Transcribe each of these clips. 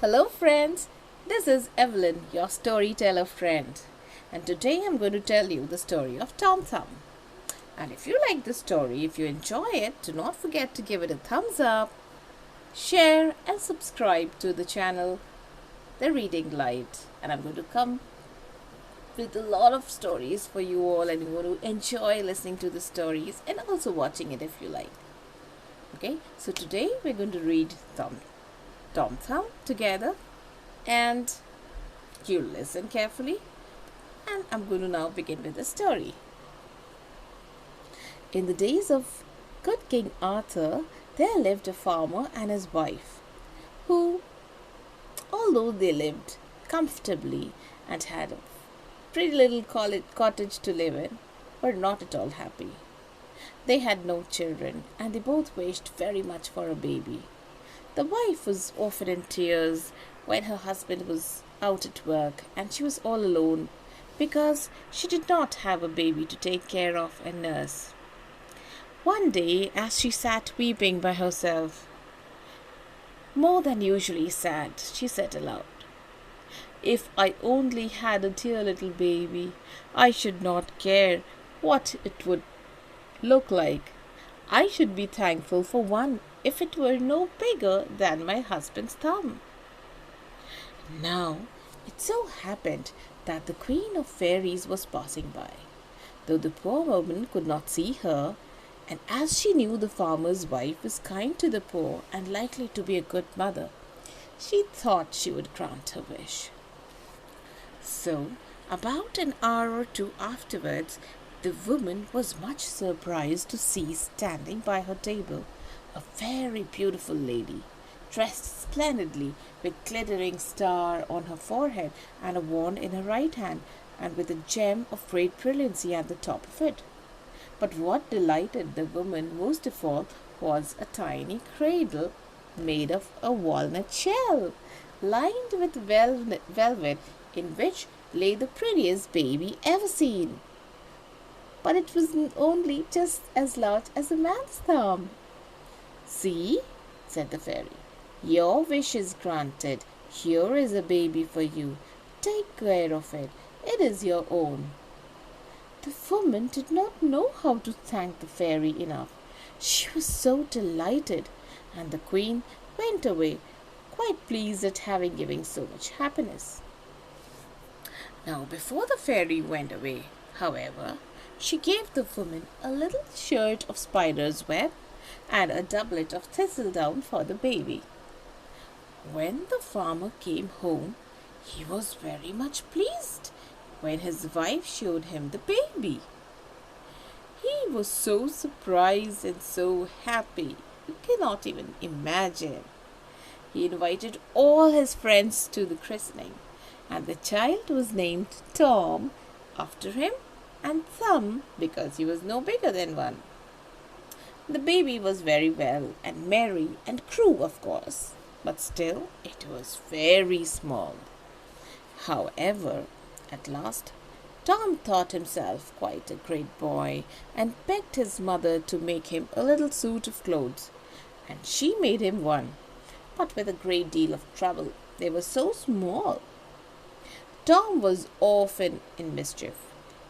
Hello, friends. This is Evelyn, your storyteller friend. And today I'm going to tell you the story of Tom Thumb. And if you like the story, if you enjoy it, do not forget to give it a thumbs up, share, and subscribe to the channel, The Reading Light. And I'm going to come with a lot of stories for you all, and you're going to enjoy listening to the stories and also watching it if you like. Okay, so today we're going to read Tom Thumb together, and you listen carefully, and I'm going to now begin with the story. In the days of good King Arthur, there lived a farmer and his wife, who, although they lived comfortably and had a pretty little cottage to live in, were not at all happy. They had no children, and they both wished very much for a baby. The wife was often in tears when her husband was out at work and she was all alone because she did not have a baby to take care of and nurse. One day, as she sat weeping by herself, more than usually sad, she said aloud, "If I only had a dear little baby, I should not care what it would look like. I should be thankful for one if it were no bigger than my husband's thumb." Now, it so happened that the Queen of Fairies was passing by, though the poor woman could not see her, and as she knew the farmer's wife was kind to the poor and likely to be a good mother, she thought she would grant her wish. So, about an hour or two afterwards, the woman was much surprised to see standing by her table a very beautiful lady, dressed splendidly, with glittering star on her forehead and a wand in her right hand, and with a gem of great brilliancy at the top of it. But what delighted the woman most of all was a tiny cradle made of a walnut shell, lined with velvet, in which lay the prettiest baby ever seen. But it was only just as large as a man's thumb. "See," said the fairy, "your wish is granted. Here is a baby for you. Take care of it. It is your own." The woman did not know how to thank the fairy enough. She was so delighted, and the queen went away, quite pleased at having given so much happiness. Now, before the fairy went away, however, she gave the woman a little shirt of spider's web and a doublet of thistledown for the baby. When the farmer came home, he was very much pleased when his wife showed him the baby. He was so surprised and so happy, you cannot even imagine. He invited all his friends to the christening, and the child was named Tom after him, and Thumb because he was no bigger than one. The baby was very well and merry and crew, of course, but still it was very small. However, at last, Tom thought himself quite a great boy and begged his mother to make him a little suit of clothes, and she made him one, but with a great deal of trouble. They were so small. Tom was often in mischief.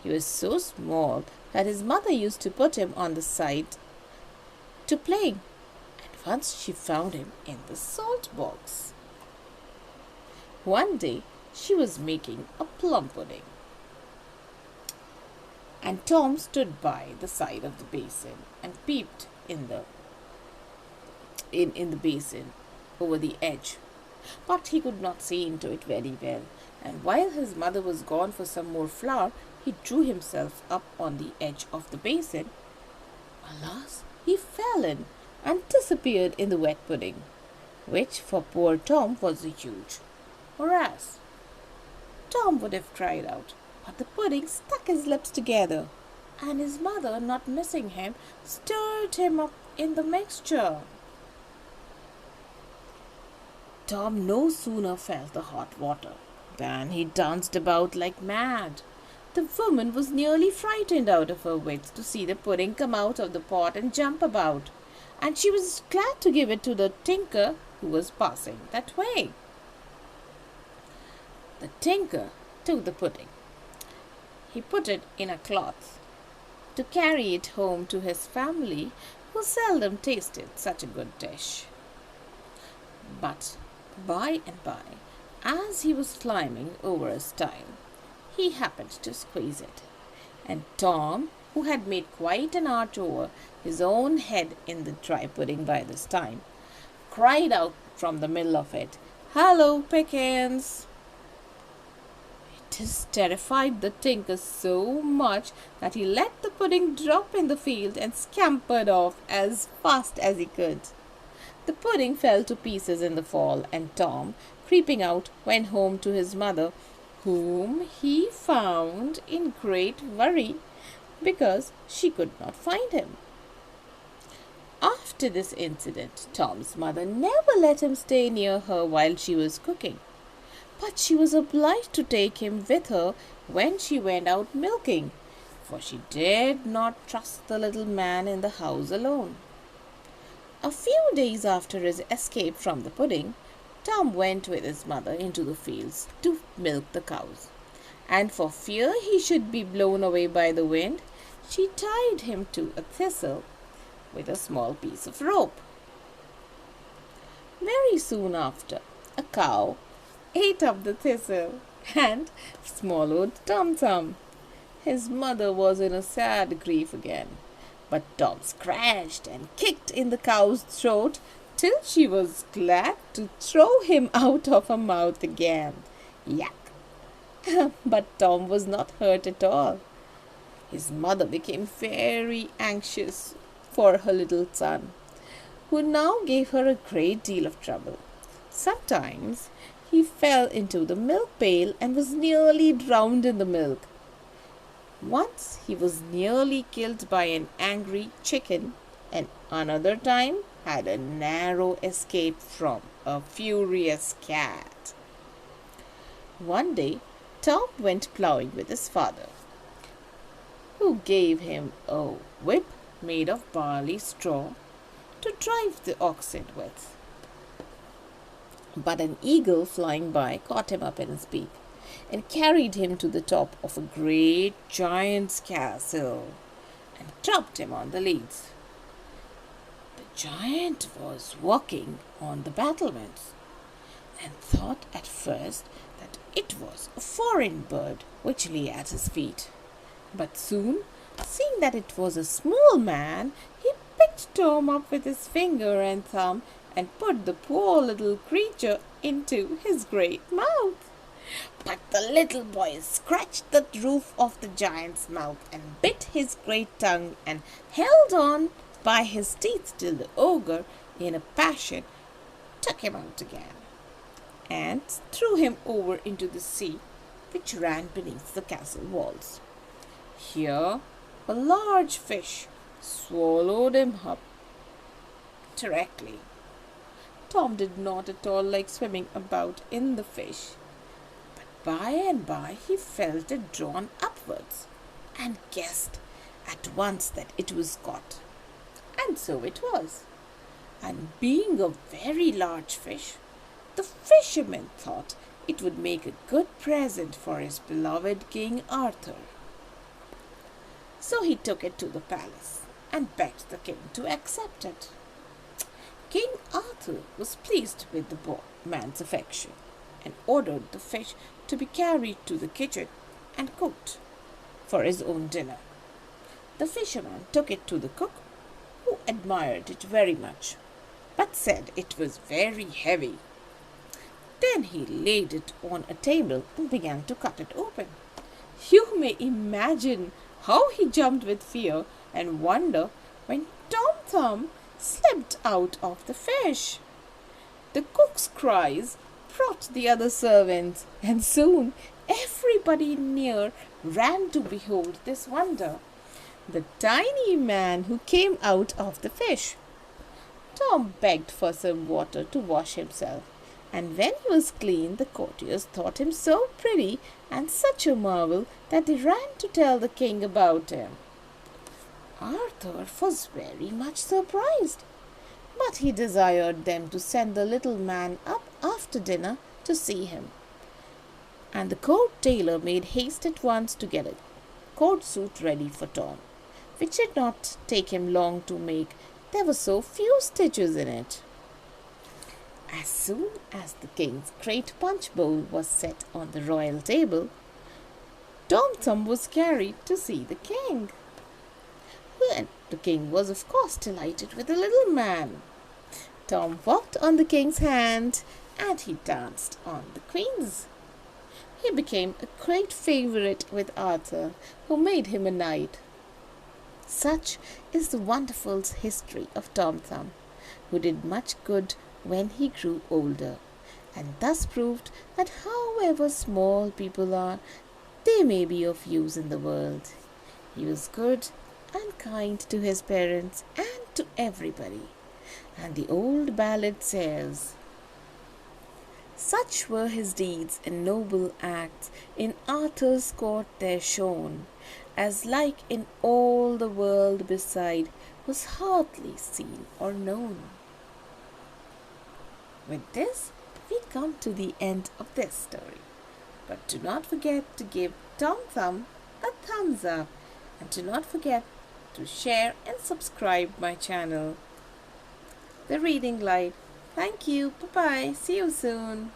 He was so small that his mother used to put him on the side to play, and once she found him in the salt box. One day she was making a plum pudding, and Tom stood by the side of the basin and peeped in the basin over the edge, but he could not see into it very well, and while his mother was gone for some more flour, he drew himself up on the edge of the basin. Alas, he fell in and disappeared in the wet pudding, which for poor Tom was a huge morass. Tom would have cried out, but the pudding stuck his lips together, and his mother, not missing him, stirred him up in the mixture. Tom no sooner felt the hot water than he danced about like mad. The woman was nearly frightened out of her wits to see the pudding come out of the pot and jump about, and she was glad to give it to the tinker who was passing that way. The tinker took the pudding. He put it in a cloth to carry it home to his family, who seldom tasted such a good dish. But by and by, as he was climbing over a stile, he happened to squeeze it, and Tom, who had made quite an arch over his own head in the dry pudding by this time, cried out from the middle of it, "Hallo, Pickens!" This terrified the tinker so much that he let the pudding drop in the field and scampered off as fast as he could. The pudding fell to pieces in the fall, and Tom, creeping out, went home to his mother, whom he found in great worry because she could not find him. After this incident, Tom's mother never let him stay near her while she was cooking, but she was obliged to take him with her when she went out milking, for she dared not trust the little man in the house alone. A few days after his escape from the pudding, Tom went with his mother into the fields to milk the cows, and for fear he should be blown away by the wind, she tied him to a thistle with a small piece of rope. Very soon after, a cow ate up the thistle and swallowed Tom Thumb. His mother was in a sad grief again, but Tom scratched and kicked in the cow's throat till she was glad to throw him out of her mouth again. Yuck! But Tom was not hurt at all. His mother became very anxious for her little son, who now gave her a great deal of trouble. Sometimes he fell into the milk pail and was nearly drowned in the milk. Once he was nearly killed by an angry chicken, and another time had a narrow escape from a furious cat. One day, Tom went ploughing with his father, who gave him a whip made of barley straw to drive the oxen with. But an eagle flying by caught him up in his beak and carried him to the top of a great giant's castle and dropped him on the leads. The giant was walking on the battlements and thought at first that it was a foreign bird which lay at his feet. But soon, seeing that it was a small man, he picked Tom up with his finger and thumb and put the poor little creature into his great mouth. But the little boy scratched the roof of the giant's mouth and bit his great tongue and held on by his teeth till the ogre, in a passion, took him out again and threw him over into the sea, which ran beneath the castle walls. Here a large fish swallowed him up directly. Tom did not at all like swimming about in the fish, but by and by he felt it drawn upwards and guessed at once that it was caught. And so it was. And being a very large fish, the fisherman thought it would make a good present for his beloved King Arthur. So he took it to the palace and begged the king to accept it. King Arthur was pleased with the man's affection and ordered the fish to be carried to the kitchen and cooked for his own dinner. The fisherman took it to the cook, who admired it very much, but said it was very heavy. Then he laid it on a table and began to cut it open. You may imagine how he jumped with fear and wonder when Tom Thumb slipped out of the fish. The cook's cries brought the other servants, and soon everybody near ran to behold this wonder, the tiny man who came out of the fish. Tom begged for some water to wash himself, and when he was clean, the courtiers thought him so pretty and such a marvel that they ran to tell the king about him. Arthur was very much surprised, but he desired them to send the little man up after dinner to see him. and the court tailor made haste at once to get a court suit ready for Tom, which did not take him long to make. There were so few stitches in it. As soon as the king's great punch bowl was set on the royal table, Tom Thumb was carried to see the king. And the king was, of course, delighted with the little man. Tom walked on the king's hand and he danced on the queen's. He became a great favorite with Arthur, who made him a knight. Such is the wonderful history of Tom Thumb, who did much good when he grew older, and thus proved that however small people are, they may be of use in the world. He was good and kind to his parents and to everybody. And the old ballad says, such were his deeds and noble acts in Arthur's court there shone, as like in all the world beside was hardly seen or known. With this, we come to the end of this story. But do not forget to give Tom Thumb a thumbs up, and do not forget to share and subscribe my channel, The Reading Light. Thank you. Bye-bye. See you soon.